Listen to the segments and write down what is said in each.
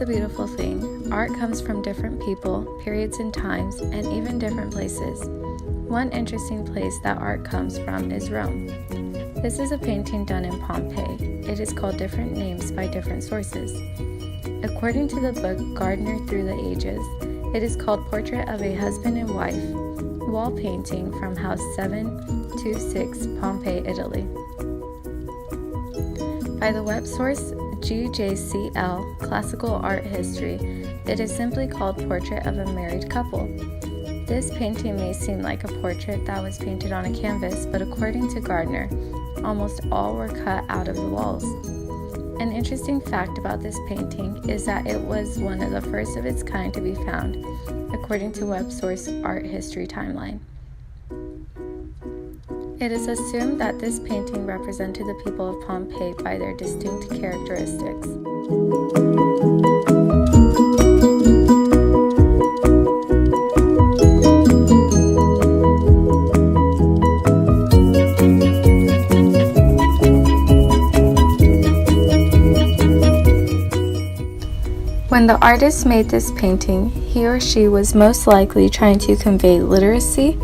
a beautiful thing. Art comes from different people, periods and times, and even different places. One interesting place that art comes from is Rome. This is a painting done in Pompeii. It is called different names by different sources. According to the book Gardner Through the Ages, it is called Portrait of a Husband and Wife, wall painting from House 726, Pompeii, Italy. By the web source GJCL, Classical Art History, it is simply called Portrait of a Married Couple. This painting may seem like a portrait that was painted on a canvas, but according to Gardner, almost all were cut out of the walls. An interesting fact about this painting is that it was one of the first of its kind to be found, according to web source Art History Timeline. It is assumed that this painting represented the people of Pompeii by their distinct characteristics. When the artist made this painting, he or she was most likely trying to convey literacy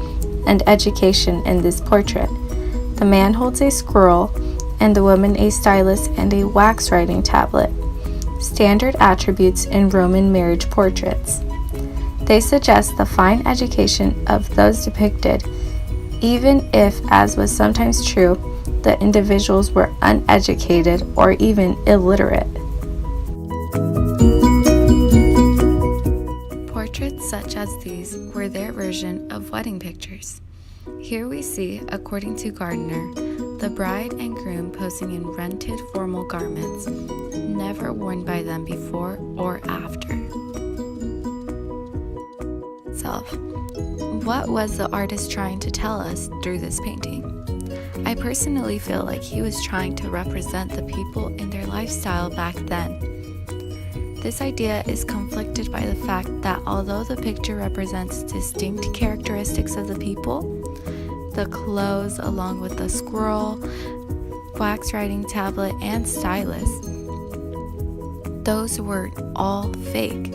and education in this portrait. The man holds a scroll, and the woman a stylus and a wax writing tablet, standard attributes in Roman marriage portraits. They suggest the fine education of those depicted, even if, as was sometimes true, the individuals were uneducated or even illiterate. Portraits such as these were their version of wedding pictures. Here we see, according to Gardner, the bride and groom posing in rented formal garments, never worn by them before or after. What was the artist trying to tell us through this painting? I personally feel like he was trying to represent the people in their lifestyle back then. This idea is conflicted by the fact that although the picture represents distinct characteristics of the people, the clothes along with the scroll, wax writing tablet, and stylus, those were all fake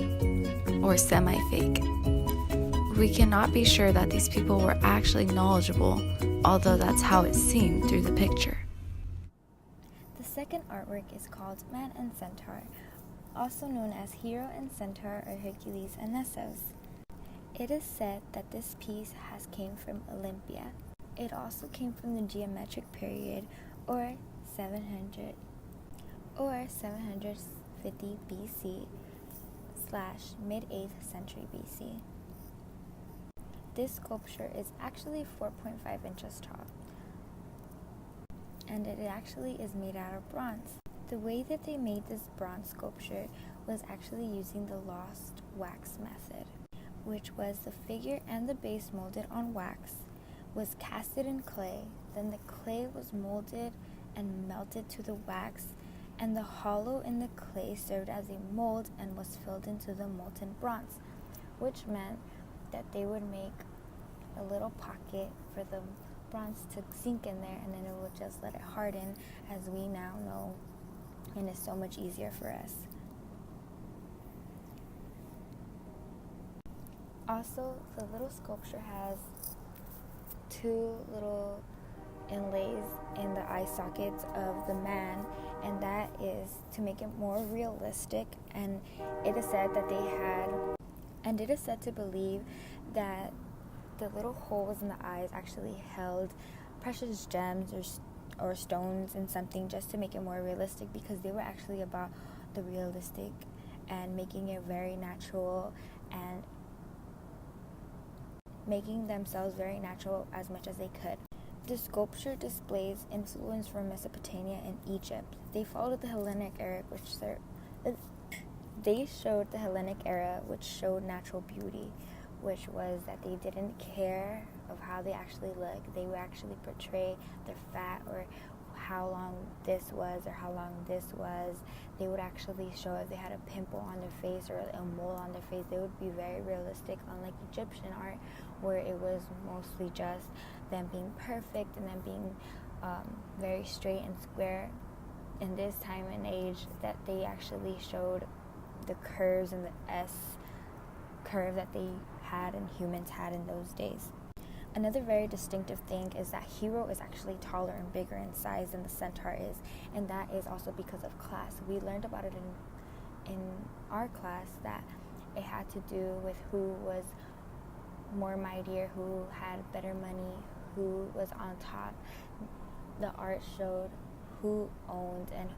or semi-fake. We cannot be sure that these people were actually knowledgeable, although that's how it seemed through the picture. The second artwork is called Man and Centaur, also known as Hero and Centaur or Hercules and Nessos. It is said that this piece came from Olympia. It also came from the geometric period or 700 or 750 BC / mid-8th century BC. This sculpture is actually 4.5 inches tall, and it actually is made out of bronze. The way that they made this bronze sculpture was actually using the lost wax method, which was the figure and the base molded on wax, was casted in clay, then the clay was molded and melted to the wax, and the hollow in the clay served as a mold and was filled into the molten bronze, which meant that they would make a little pocket for the bronze to sink in there, and then it would just let it harden, as we now know, and it's so much easier for us. Also, the little sculpture has two little inlays in the eye sockets of the man, and that is to make it more realistic. And it is said to believe that the little holes in the eyes actually held precious gems or stones and something, just to make it more realistic, because they were actually about the realistic and making it very natural and making themselves very natural as much as they could. The sculpture displays influence from Mesopotamia and Egypt. They followed the Hellenic era, which showed natural beauty, which was that they didn't care of how they actually look. They would actually portray their fat or how long this was or how long this was. They would actually show if they had a pimple on their face or a mole on their face. They would be very realistic, unlike Egyptian art, where it was mostly just them being perfect and them being very straight and square. In this time and age, that they actually showed the curves and the S curve that they had and humans had in those days. Another very distinctive thing is that Hero is actually taller and bigger in size than the Centaur is, and that is also because of class. We learned about it in our class that it had to do with who was more mightier, who had better money, who was on top. The art showed who owned and